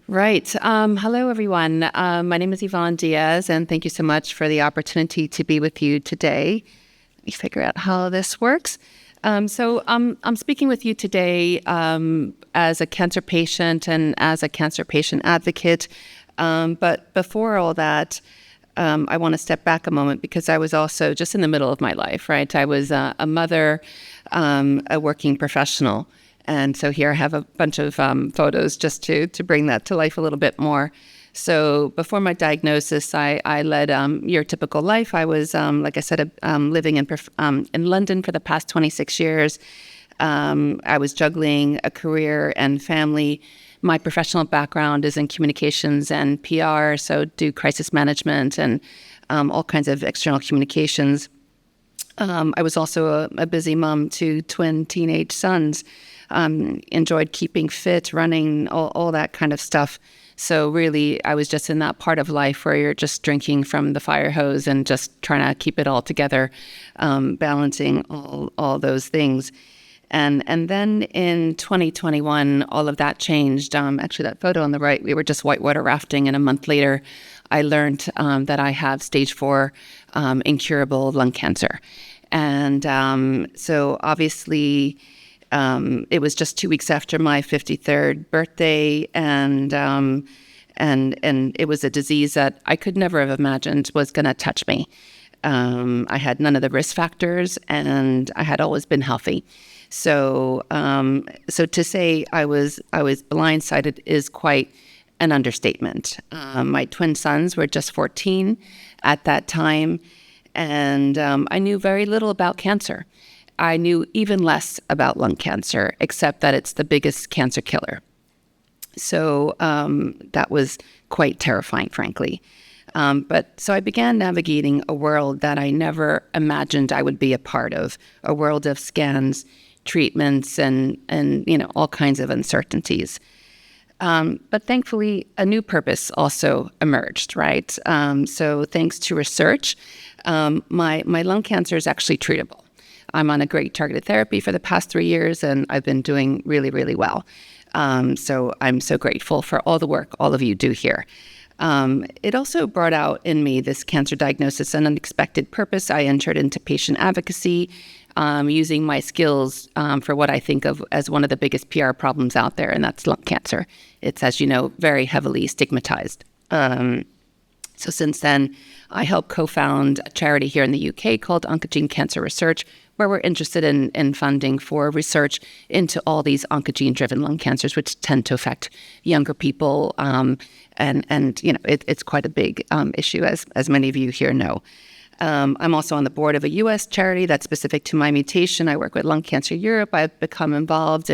Right. Hello, everyone. My name is Yvonne Diaz, and thank you so much for the opportunity to be with you today. Let me figure out how this works. I'm speaking with you today as a cancer patient and as a cancer patient advocate. But before all that, I want to step back a moment because I was also just in the middle of my life, right? I was a mother, a working professional. And so here I have a bunch of photos just to bring that to life a little bit more. So before my diagnosis, I led your typical life. I was, like I said, living in London for the past 26 years. I was juggling a career and family. My professional background is in communications and PR, so do crisis management and all kinds of external communications. I was also a busy mom to twin teenage sons. Enjoyed keeping fit, running, all that kind of stuff. So really, I was just in that part of life where you're just drinking from the fire hose and just trying to keep it all together, balancing all those things. And then in 2021, all of that changed. Actually, that photo on the right, we were just whitewater rafting, and a month later, I learned that I have stage 4 incurable lung cancer. And so obviously, it was just 2 weeks after my 53rd birthday, and it was a disease that I could never have imagined was going to touch me. I had none of the risk factors, and I had always been healthy. So to say I was blindsided is quite an understatement. My twin sons were just 14 at that time, and I knew very little about cancer. I knew even less about lung cancer, except that it's the biggest cancer killer. So that was quite terrifying, frankly. So I began navigating a world that I never imagined I would be a part of, a world of scans, treatments, and all kinds of uncertainties. But thankfully, a new purpose also emerged, right? So thanks to research, my lung cancer is actually treatable. I'm on a great targeted therapy for the past 3 years, and I've been doing really, really well. So I'm so grateful for all the work all of you do here. It also brought out in me this cancer diagnosis, an unexpected purpose. I entered into patient advocacy, using my skills for what I think of as one of the biggest PR problems out there, and that's lung cancer. It's, as you know, very heavily stigmatized. So since then, I helped co-found a charity here in the UK called Oncogene Cancer Research, where we're interested in funding for research into all these oncogene-driven lung cancers, which tend to affect younger people. It's quite a big issue, as many of you here know. I'm also on the board of a U.S. charity that's specific to my mutation. I work with Lung Cancer Europe. I've become involved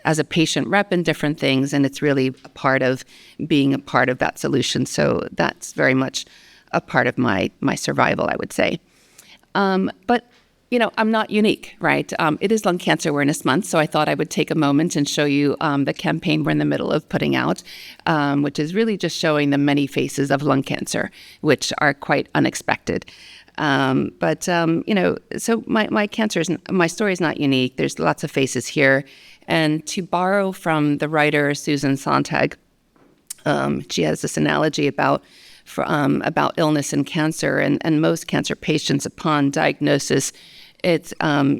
as a patient rep in different things, and it's really a part of being a part of that solution. So that's very much a part of my survival, I would say. But I'm not unique, right? It is Lung Cancer Awareness Month, so I thought I would take a moment and show you the campaign we're in the middle of putting out, which is really just showing the many faces of lung cancer, which are quite unexpected. So my story is not unique. There's lots of faces here. And to borrow from the writer Susan Sontag, she has this analogy about illness and cancer, and most cancer patients upon diagnosis, it's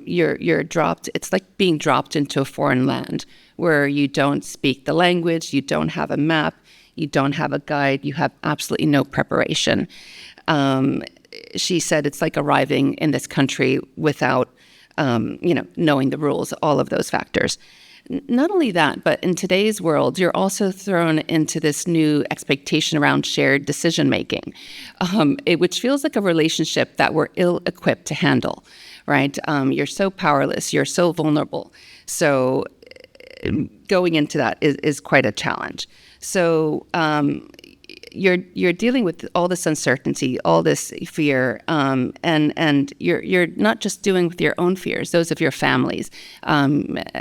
you're dropped. It's like being dropped into a foreign land where you don't speak the language, you don't have a map, you don't have a guide, you have absolutely no preparation. She said it's like arriving in this country without knowing the rules, all of those factors. Not only that, but in today's world, you're also thrown into this new expectation around shared decision-making, which feels like a relationship that we're ill-equipped to handle, right? You're so powerless, you're so vulnerable. So going into that is quite a challenge. So you're dealing with all this uncertainty, all this fear, and you're not just dealing with your own fears, those of your families,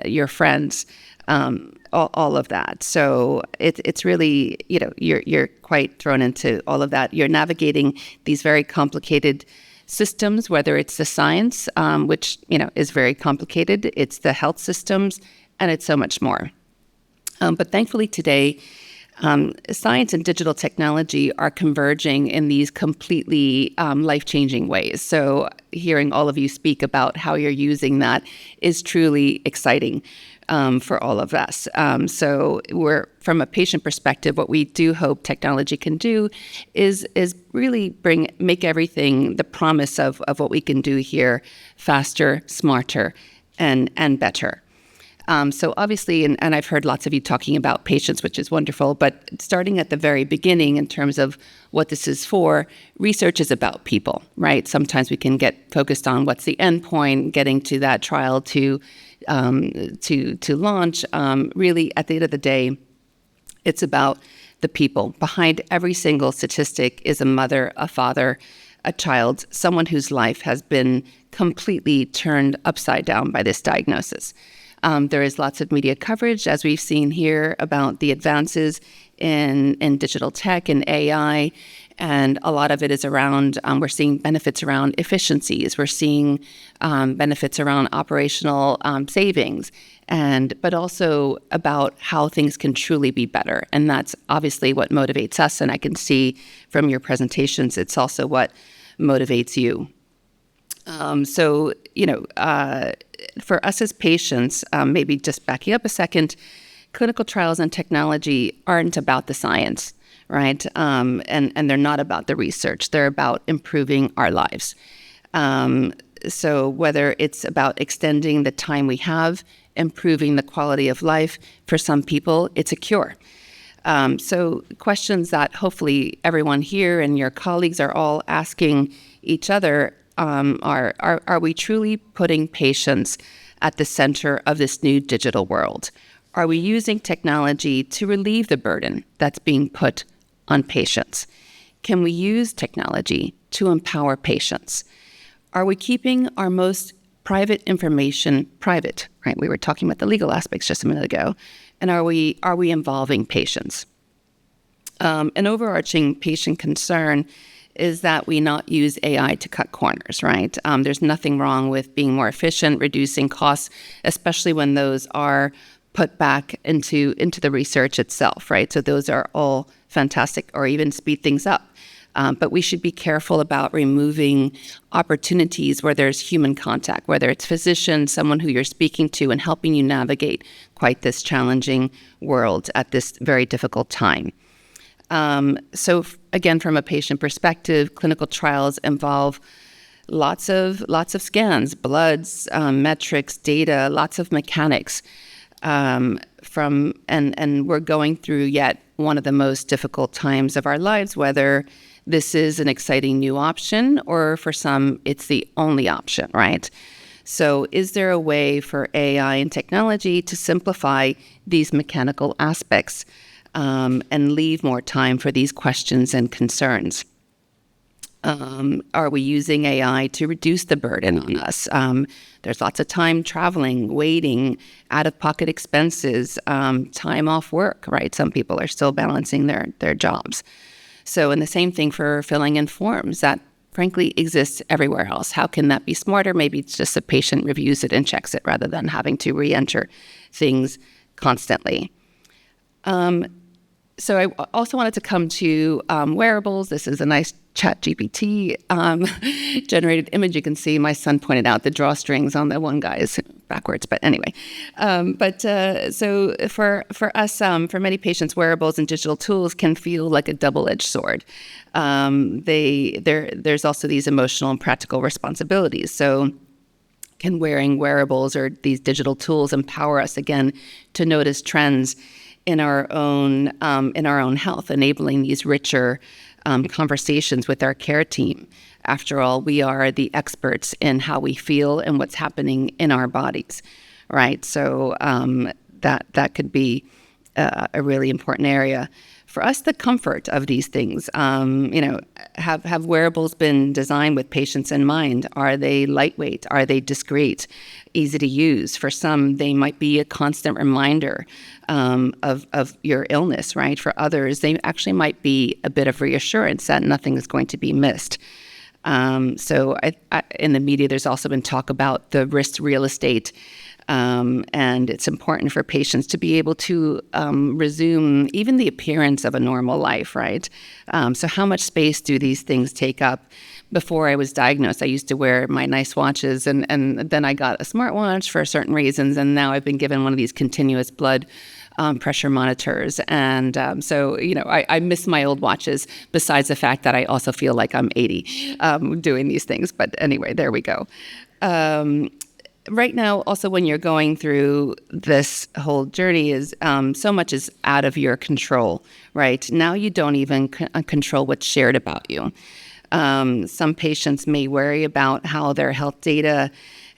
your friends, all of that. So it's really, you're quite thrown into all of that. You're navigating these very complicated systems, whether it's the science, which is very complicated, it's the health systems, and it's so much more. But thankfully today, Science and digital technology are converging in these completely life-changing ways. So hearing all of you speak about how you're using that is truly exciting for all of us. So from a patient perspective, what we do hope technology can do is really make everything the promise of what we can do here faster, smarter, and better. So obviously, and I've heard lots of you talking about patients, which is wonderful, but starting at the very beginning in terms of what this is for, research is about people, right? Sometimes we can get focused on what's the end point, getting to that trial to launch. Really, at the end of the day, it's about the people. Behind every single statistic is a mother, a father, a child, someone whose life has been completely turned upside down by this diagnosis. There is lots of media coverage, as we've seen here, about the advances in digital tech and AI, and a lot of it is around, we're seeing benefits around efficiencies, we're seeing benefits around operational savings, but also about how things can truly be better. And that's obviously what motivates us, and I can see from your presentations, it's also what motivates you. For us as patients, maybe just backing up a second, clinical trials and technology aren't about the science, right? And they're not about the research. They're about improving our lives. So whether it's about extending the time we have, improving the quality of life, for some people, it's a cure. So questions that hopefully everyone here and your colleagues are all asking each other are we truly putting patients at the center of this new digital world? Are we using technology to relieve the burden that's being put on patients? Can we use technology to empower patients? Are we keeping our most private information private, right? We were talking about the legal aspects just a minute ago. And are we involving patients? An overarching patient concern is that we not use AI to cut corners, right? There's nothing wrong with being more efficient, reducing costs, especially when those are put back into the research itself, right? So those are all fantastic, or even speed things up. But we should be careful about removing opportunities where there's human contact, whether it's physician, someone who you're speaking to, and helping you navigate quite this challenging world at this very difficult time. Again, from a patient perspective, clinical trials involve lots of scans, bloods, metrics, data, lots of mechanics. And we're going through yet one of the most difficult times of our lives, whether this is an exciting new option or for some it's the only option, right? So is there a way for AI and technology to simplify these mechanical aspects and leave more time for these questions and concerns? Are we using AI to reduce the burden on us? There's lots of time traveling, waiting, out-of-pocket expenses, time off work, right? Some people are still balancing their jobs. So, and the same thing for filling in forms that frankly exists everywhere else. How can that be smarter? Maybe it's just a patient reviews it and checks it rather than having to re-enter things constantly. So I also wanted to come to wearables. This is a nice ChatGPT generated image. You can see my son pointed out the drawstrings on the one guy is backwards, but anyway. So for us, for many patients, wearables and digital tools can feel like a double-edged sword. There's also these emotional and practical responsibilities. So can wearing wearables or these digital tools empower us again to notice trends in our own health, enabling these richer conversations with our care team? After all, we are the experts in how we feel and what's happening in our bodies, right? So that could be a really important area. For us, the comfort of these things, have wearables been designed with patients in mind? Are they lightweight? Are they discreet, easy to use? For some, they might be a constant reminder of your illness, right? For others, they actually might be a bit of reassurance that nothing is going to be missed. So in the media, there's also been talk about the wrist real estate And it's important for patients to be able to resume even the appearance of a normal life, right? So how much space do these things take up? Before I was diagnosed, I used to wear my nice watches, and then I got a smartwatch for certain reasons, and now I've been given one of these continuous blood pressure monitors. And so, I miss my old watches, besides the fact that I also feel like I'm 80 doing these things. But anyway, there we go. Right now, also, when you're going through this whole journey, is so much is out of your control, right? Now you don't even control what's shared about you. Some patients may worry about how their health data,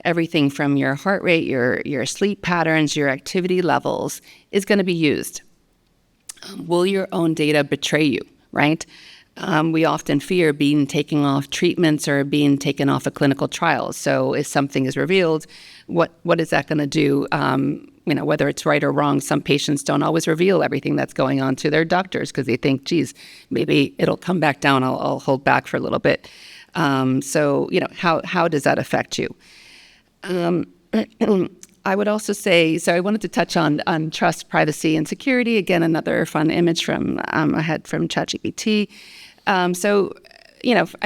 everything from your heart rate, your sleep patterns, your activity levels, is going to be used. Will your own data betray you, right? We often fear being taken off treatments or being taken off a clinical trial. So if something is revealed, what is that going to do? Whether it's right or wrong, some patients don't always reveal everything that's going on to their doctors because they think, geez, maybe it'll come back down. I'll hold back for a little bit. So how does that affect you? I would also say, so I wanted to touch on trust, privacy, and security. Again, another fun image from I had from ChatGPT. I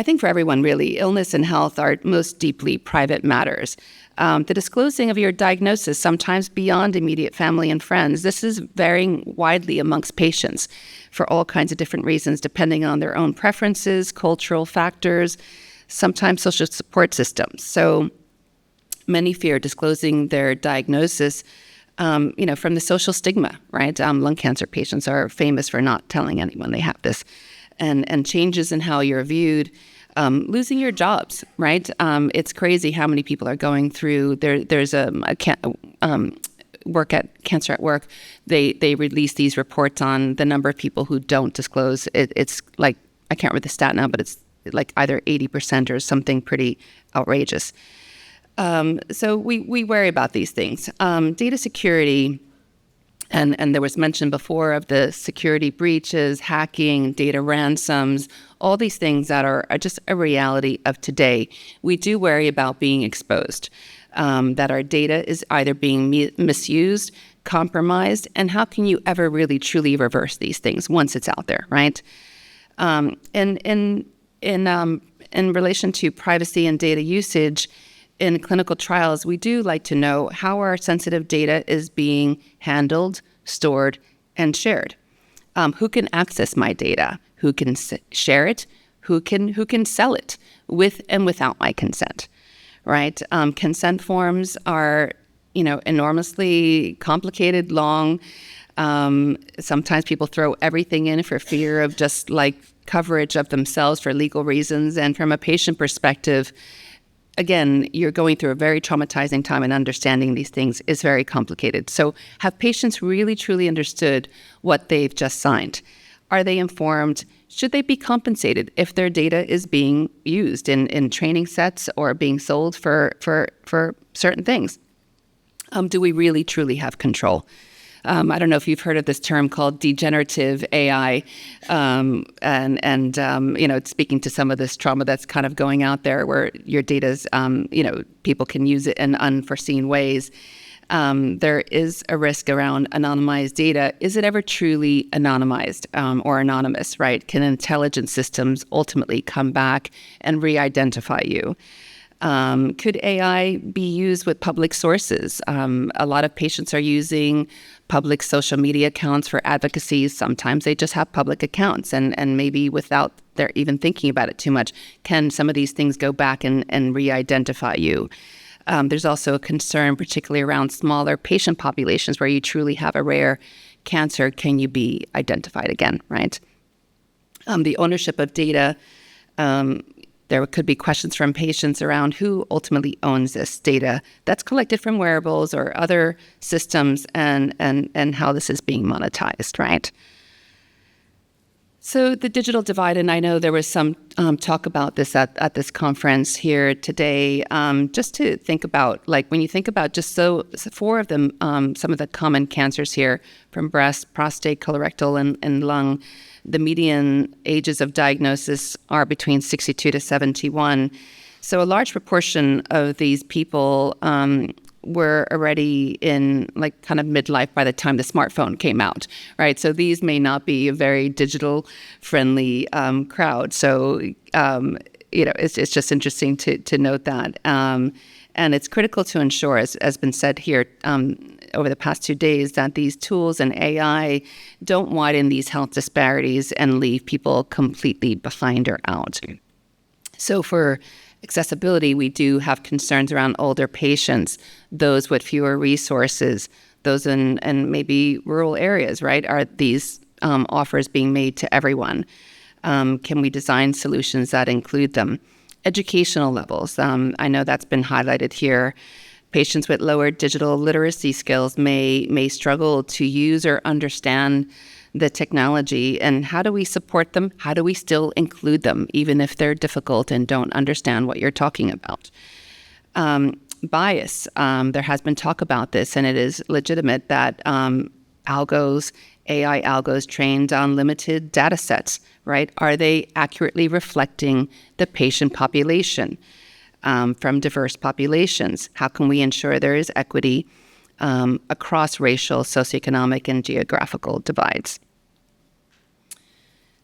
think for everyone, really, illness and health are most deeply private matters. The disclosing of your diagnosis, sometimes beyond immediate family and friends, this is varying widely amongst patients for all kinds of different reasons, depending on their own preferences, cultural factors, sometimes social support systems. So many fear disclosing their diagnosis, from the social stigma, right? Lung cancer patients are famous for not telling anyone they have this. And changes in how you're viewed, losing your jobs, right? It's crazy how many people are going through. There's work at Cancer at Work. They release these reports on the number of people who don't disclose. It's like, I can't remember the stat now, but it's like either 80% or something pretty outrageous. So we worry about these things. Data security. And there was mention before of the security breaches, hacking, data ransoms, all these things that are just a reality of today. We do worry about being exposed, that our data is either being misused, compromised, and how can you ever really truly reverse these things once it's out there, right? In relation to privacy and data usage, in clinical trials, we do like to know how our sensitive data is being handled, stored, and shared. Who can access my data? Who can share it? Who can sell it with and without my consent? Right? Consent forms are, enormously complicated, long. Sometimes people throw everything in for fear of just like coverage of themselves for legal reasons. And from a patient perspective, again, you're going through a very traumatizing time, and understanding these things is very complicated. So have patients really truly understood what they've just signed? Are they informed? Should they be compensated if their data is being used in training sets or being sold for certain things? Do we really truly have control? I don't know if you've heard of this term called degenerative AI, it's speaking to some of this trauma that's kind of going out there, where your data's, people can use it in unforeseen ways. There is a risk around anonymized data. Is it ever truly anonymized or anonymous, right? Can intelligence systems ultimately come back and re-identify you? Could AI be used with public sources? A lot of patients are using public social media accounts for advocacy. Sometimes they just have public accounts, and maybe without they're even thinking about it too much, can some of these things go back and re-identify you? There's also a concern, particularly around smaller patient populations where you truly have a rare cancer. Can you be identified again, right? The ownership of data, there could be questions from patients around who ultimately owns this data that's collected from wearables or other systems, and how this is being monetized, right? So the digital divide, and I know there was some talk about this at this conference here today, just to think about, like when you think about just four of them, some of the common cancers here, from breast, prostate, colorectal, and lung, the median ages of diagnosis are between 62 to 71. So a large proportion of these people were already in like kind of midlife by the time the smartphone came out, right? So these may not be a very digital friendly crowd. So, it's just interesting to note that. And it's critical to ensure, as has been said here over the past 2 days, that these tools and AI don't widen these health disparities and leave people completely behind or out. So for accessibility, we do have concerns around older patients, those with fewer resources, those in maybe rural areas, right? Are these offers being made to everyone? Can we design solutions that include them? Educational levels. I know that's been highlighted here. Patients with lower digital literacy skills may struggle to use or understand the technology. And how do we support them? How do we still include them, even if they're difficult and don't understand what you're talking about? Bias. There has been talk about this, and it is legitimate that AI algos trained on limited data sets, right? Are they accurately reflecting the patient population from diverse populations? How can we ensure there is equity across racial, socioeconomic, and geographical divides?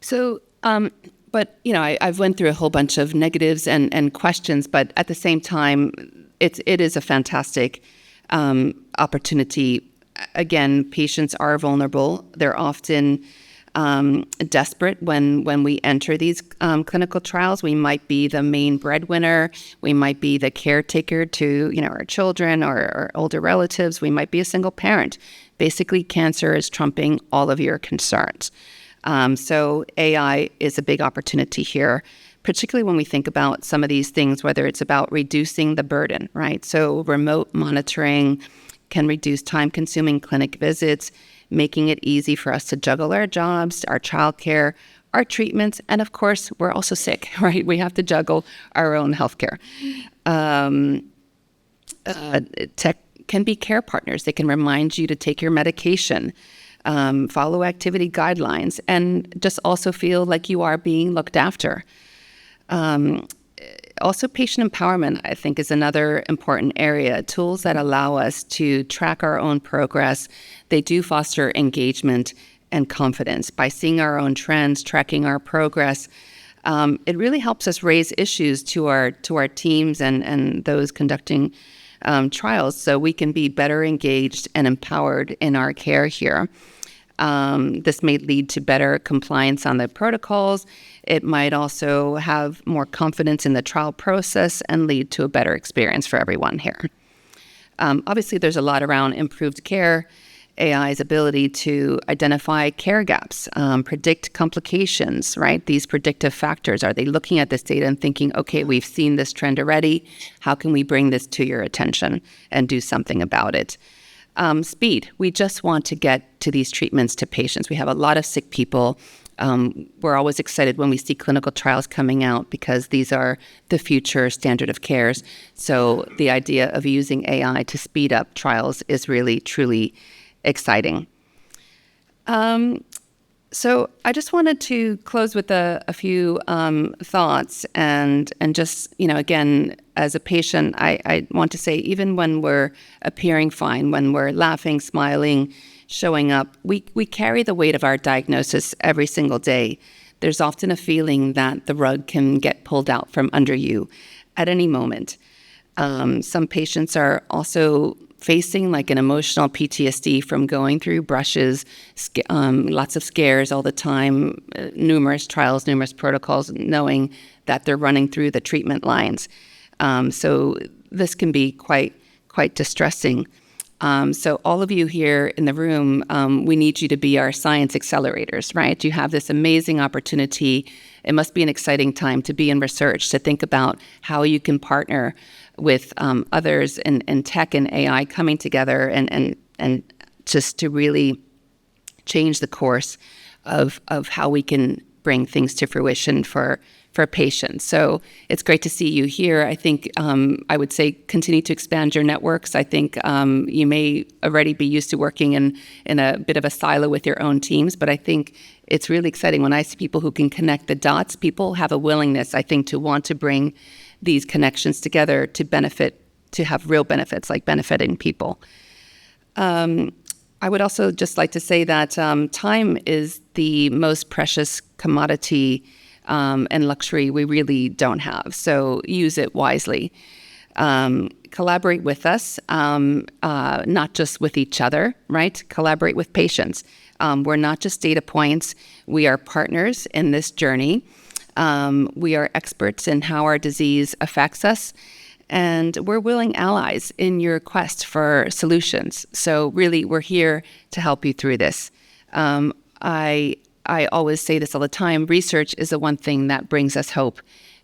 So, I've went through a whole bunch of negatives and questions, but at the same time, it is a fantastic opportunity. Again, patients are vulnerable. They're often desperate when we enter these clinical trials. We might be the main breadwinner. We might be the caretaker to our children or older relatives. We might be a single parent. Basically, cancer is trumping all of your concerns. So AI is a big opportunity here, particularly when we think about some of these things, whether it's about reducing the burden, right? So remote monitoring can reduce time-consuming clinic visits, making it easy for us to juggle our jobs, our childcare, our treatments, and of course, we're also sick, right? We have to juggle our own healthcare. Tech can be care partners. They can remind you to take your medication, follow activity guidelines, and just also feel like you are being looked after. Also, patient empowerment, I think, is another important area. Tools that allow us to track our own progress. They do foster engagement and confidence. By seeing our own trends, tracking our progress, it really helps us raise issues to our teams and those conducting trials, so we can be better engaged and empowered in our care here. This may lead to better compliance on the protocols. It might also have more confidence in the trial process and lead to a better experience for everyone here. Obviously, there's a lot around improved care, AI's ability to identify care gaps, predict complications, right? These predictive factors. Are they looking at this data and thinking, okay, we've seen this trend already. How can we bring this to your attention and do something about it? Speed. We just want to get to these treatments to patients. We have a lot of sick people. We're always excited when we see clinical trials coming out because these are the future standard of cares. So the idea of using AI to speed up trials is really, truly exciting. So I just wanted to close with a few thoughts and just, again, as a patient, I want to say even when we're appearing fine, when we're laughing, smiling, showing up, we carry the weight of our diagnosis every single day. There's often a feeling that the rug can get pulled out from under you at any moment. Some patients are also facing like an emotional PTSD from going through brushes, lots of scares all the time, numerous trials, numerous protocols, knowing that they're running through the treatment lines. So this can be quite distressing. So all of you here in the room, we need you to be our science accelerators, right? You have this amazing opportunity. It must be an exciting time to be in research, to think about how you can partner with others in tech and AI coming together and just to really change the course of how we can bring things to fruition for patients. So it's great to see you here. I think I would say continue to expand your networks. I think you may already be used to working in a bit of a silo with your own teams, but I think it's really exciting when I see people who can connect the dots. People have a willingness, I think, to want to bring these connections together to benefit to have real benefits, like benefiting people. I would also just like to say that time is the most precious commodity and luxury we really don't have. So use it wisely. Collaborate with us, not just with each other, right? Collaborate with patients. We're not just data points. We are partners in this journey. We are experts in how our disease affects us. And we're willing allies in your quest for solutions. So really, we're here to help you through this. I always say this all the time, research is the one thing that brings us hope.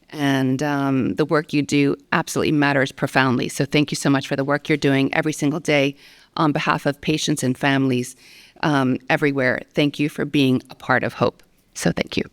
And the work you do absolutely matters profoundly. So thank you so much for the work you're doing every single day on behalf of patients and families everywhere. Thank you for being a part of hope. So thank you.